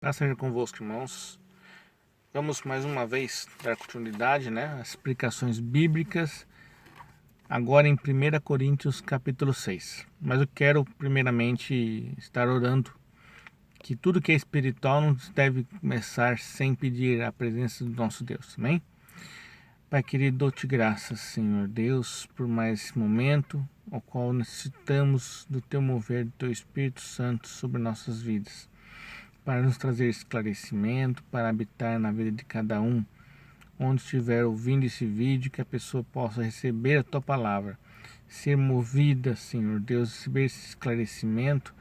Paz seja convosco, irmãos. Vamos mais uma vez dar continuidade, às explicações bíblicas, agora em 1 Coríntios capítulo 6. Mas eu quero primeiramente estar orando que tudo que é espiritual não deve começar sem pedir a presença do nosso Deus, amém? Pai querido, dou-te graças, Senhor Deus, por mais esse momento, ao qual necessitamos do teu mover, do teu Espírito Santo sobre nossas vidas, para nos trazer esclarecimento, para habitar na vida de cada um, onde estiver ouvindo esse vídeo, que a pessoa possa receber a tua palavra, ser movida, Senhor Deus, receber esse esclarecimento,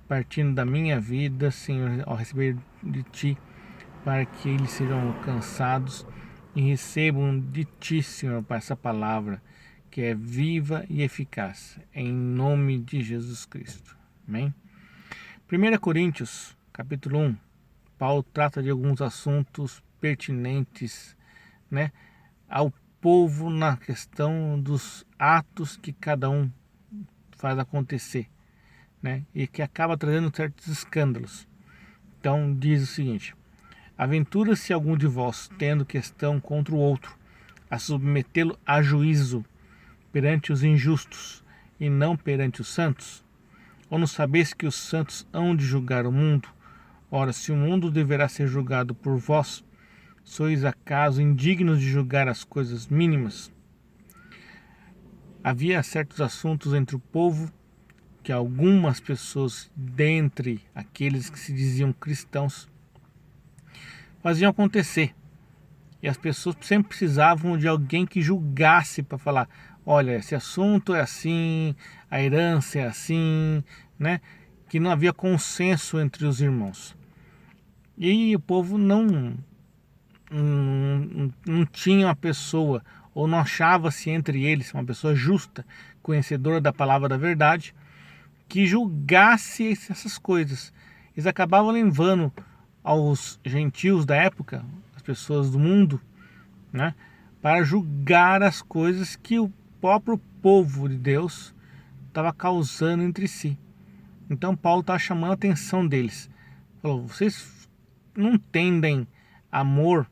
partindo da minha vida, Senhor, ao receber de ti, para que eles sejam alcançados e recebam de ti, Senhor, para essa palavra, que é viva e eficaz, em nome de Jesus Cristo. Amém? 1 Coríntios capítulo 1, Paulo trata de alguns assuntos pertinentes, ao povo na questão dos atos que cada um faz acontecer, e que acaba trazendo certos escândalos. Então diz o seguinte: aventura-se algum de vós, tendo questão contra o outro, a submetê-lo a juízo perante os injustos e não perante os santos? Ou não sabeis que os santos hão de julgar o mundo? Ora, se o mundo deverá ser julgado por vós, sois acaso indignos de julgar as coisas mínimas? Havia certos assuntos entre o povo que algumas pessoas, dentre aqueles que se diziam cristãos, faziam acontecer. E as pessoas sempre precisavam de alguém que julgasse para falar: olha, esse assunto é assim, a herança é assim, que não havia consenso entre os irmãos. E o povo não tinha uma pessoa, ou não achava-se entre eles uma pessoa justa, conhecedora da palavra da verdade, que julgasse essas coisas. Eles acabavam levando aos gentios da época, as pessoas do mundo, para julgar as coisas que o próprio povo de Deus estava causando entre si. Então Paulo está chamando a atenção deles. Falou: vocês não tendem amor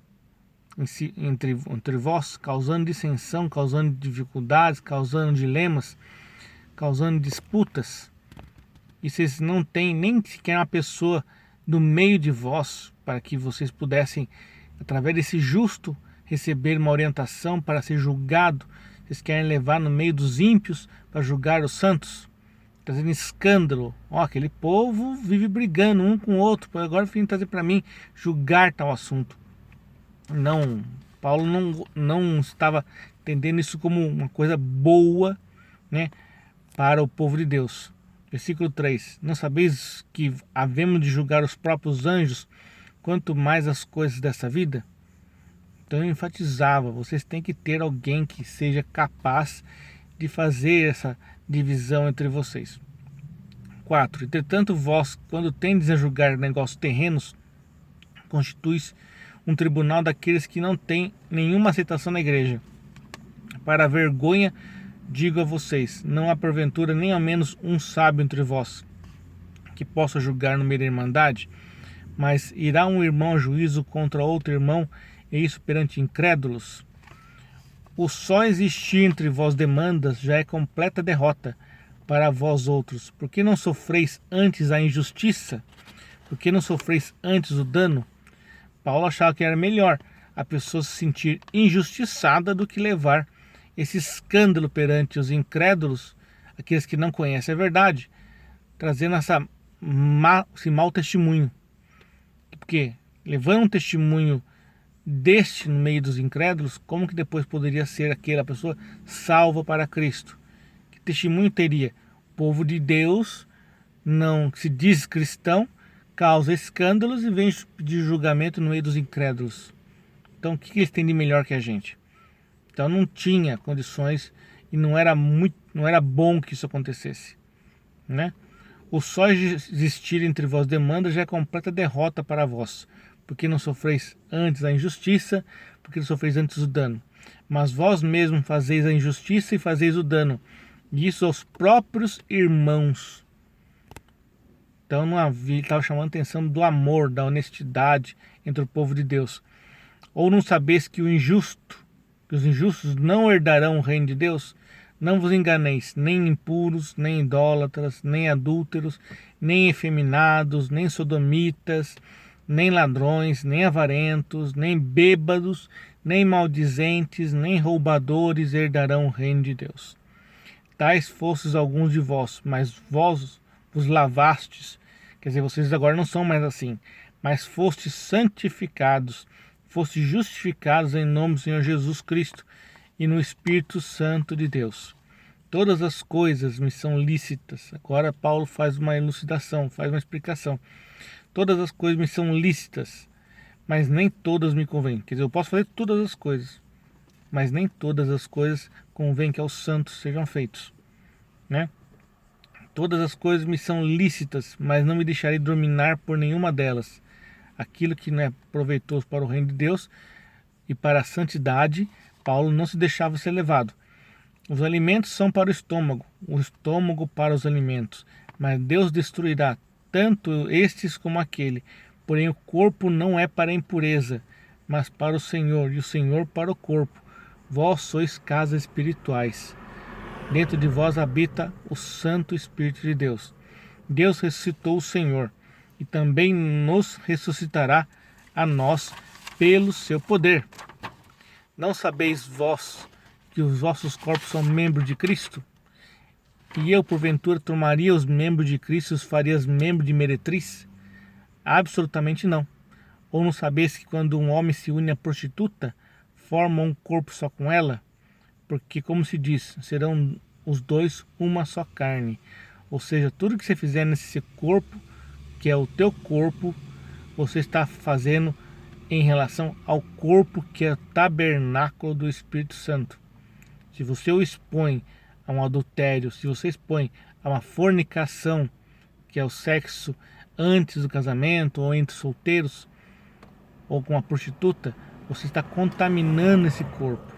entre vós, causando dissensão, causando dificuldades, causando dilemas, causando disputas, e vocês não têm nem sequer uma pessoa do meio de vós para que vocês pudessem, através desse justo, receber uma orientação para ser julgado. Vocês querem levar no meio dos ímpios para julgar os santos, trazendo escândalo. Aquele povo vive brigando um com o outro, agora vem trazer para mim julgar tal assunto. Não, Paulo não estava entendendo isso como uma coisa boa, para o povo de Deus. Versículo 3: não sabeis que havemos de julgar os próprios anjos, quanto mais as coisas dessa vida? Então eu enfatizava: vocês têm que ter alguém que seja capaz de fazer essa divisão entre vocês. 4: entretanto vós, quando tendes a julgar negócios terrenos, constituis um tribunal daqueles que não têm nenhuma aceitação na igreja. Para a vergonha, digo a vocês, não há porventura nem ao menos um sábio entre vós, que possa julgar no meio da irmandade, mas irá um irmão a juízo contra outro irmão, e isso perante incrédulos? O só existir entre vós demandas já é completa derrota para vós outros. Por que não sofreis antes a injustiça? Por que não sofreis antes o dano? Paulo achava que era melhor a pessoa se sentir injustiçada do que levar esse escândalo perante os incrédulos, aqueles que não conhecem a verdade, trazendo esse mau testemunho. Porque levando um testemunho deste no meio dos incrédulos, como que depois poderia ser aquela pessoa salva para Cristo? Que testemunho teria? O povo de Deus, não se diz cristão, causa escândalos e vem pedir julgamento no meio dos incrédulos. Então o que eles têm de melhor que a gente? Então não tinha condições e não era bom que isso acontecesse, O só existir entre vós demanda já é completa derrota para vós, porque não sofreis antes a injustiça, porque não sofreis antes o dano. Mas vós mesmos fazeis a injustiça e fazeis o dano, e isso aos próprios irmãos. Então não havia, ele estava chamando a atenção do amor, da honestidade entre o povo de Deus. Ou não sabeis que os injustos não herdarão o reino de Deus? Não vos enganeis, nem impuros, nem idólatras, nem adúlteros, nem efeminados, nem sodomitas, nem ladrões, nem avarentos, nem bêbados, nem maldizentes, nem roubadores herdarão o reino de Deus. Tais fostes alguns de vós, mas vós vos lavastes, quer dizer, vocês agora não são mais assim, mas fostes santificados, fostes justificados em nome do Senhor Jesus Cristo e no Espírito Santo de Deus. Todas as coisas me são lícitas. Agora Paulo faz uma elucidação, faz uma explicação. Todas as coisas me são lícitas, mas nem todas me convêm. Quer dizer, eu posso fazer todas as coisas, mas nem todas as coisas convém que aos santos sejam feitos, né? Todas as coisas me são lícitas, mas não me deixarei dominar por nenhuma delas. Aquilo que não é proveitoso para o reino de Deus e para a santidade, Paulo não se deixava ser levado. Os alimentos são para o estômago para os alimentos, mas Deus destruirá tanto estes como aquele. Porém o corpo não é para a impureza, mas para o Senhor, e o Senhor para o corpo. Vós sois casas espirituais. Dentro de vós habita o Santo Espírito de Deus. Deus ressuscitou o Senhor e também nos ressuscitará a nós pelo seu poder. Não sabeis vós que os vossos corpos são membros de Cristo? E eu, porventura, tomaria os membros de Cristo e os faria membros de meretriz? Absolutamente não. Ou não sabeis que quando um homem se une à prostituta, forma um corpo só com ela? Porque, como se diz, serão os dois uma só carne. Ou seja, tudo que você fizer nesse corpo, que é o teu corpo, você está fazendo em relação ao corpo que é o tabernáculo do Espírito Santo. Se você o expõe a um adultério, se você expõe a uma fornicação, que é o sexo antes do casamento, ou entre solteiros, ou com uma prostituta, você está contaminando esse corpo.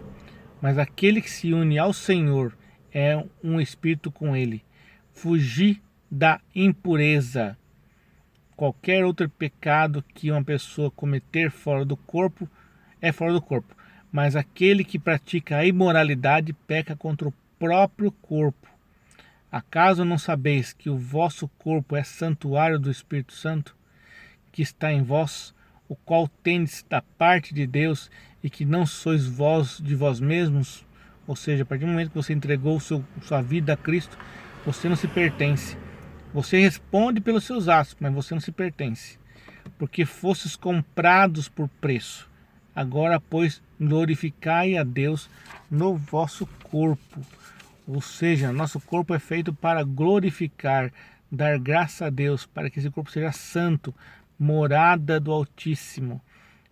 Mas aquele que se une ao Senhor é um espírito com ele. Fugir da impureza. Qualquer outro pecado que uma pessoa cometer fora do corpo é fora do corpo. Mas aquele que pratica a imoralidade peca contra o próprio corpo. Acaso não sabeis que o vosso corpo é santuário do Espírito Santo, que está em vós, o qual tendes da parte de Deus, e que não sois vós de vós mesmos? Ou seja, a partir do momento que você entregou sua vida a Cristo, você não se pertence. Você responde pelos seus atos, mas você não se pertence. Porque fostes comprados por preço. Agora, pois, glorificai a Deus no vosso corpo. Ou seja, nosso corpo é feito para glorificar, dar graça a Deus, para que esse corpo seja santo, morada do Altíssimo,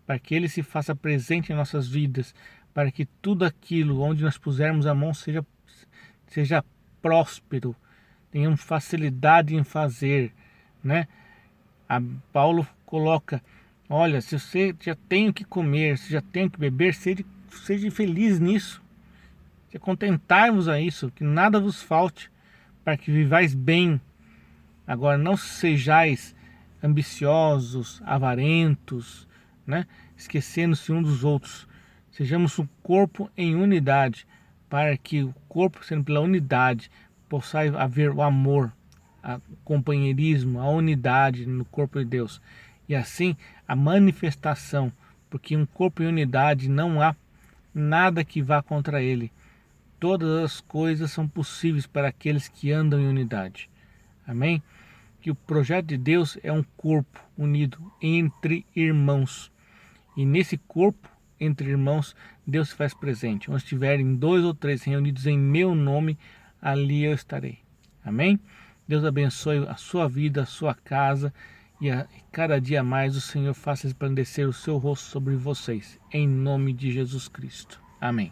para que Ele se faça presente em nossas vidas, para que tudo aquilo onde nós pusermos a mão seja próspero, tenhamos facilidade em fazer, né? Paulo coloca, olha, se você já tem o que comer, se já tem o que beber, seja feliz nisso, se contentai-vos a isso, que nada vos falte, para que vivais bem. Agora não sejais ambiciosos, avarentos, né? Esquecendo-se uns dos outros. Sejamos um corpo em unidade, para que o corpo, sendo pela unidade, possa haver o amor, o companheirismo, a unidade no corpo de Deus. E assim a manifestação, porque um corpo em unidade não há nada que vá contra ele. Todas as coisas são possíveis para aqueles que andam em unidade. Amém? Que o projeto de Deus é um corpo unido entre irmãos. E nesse corpo, entre irmãos, Deus se faz presente. Onde estiverem 2 ou 3 reunidos em meu nome, ali eu estarei. Amém? Deus abençoe a sua vida, a sua casa, e cada dia mais o Senhor faça resplandecer o seu rosto sobre vocês. Em nome de Jesus Cristo. Amém.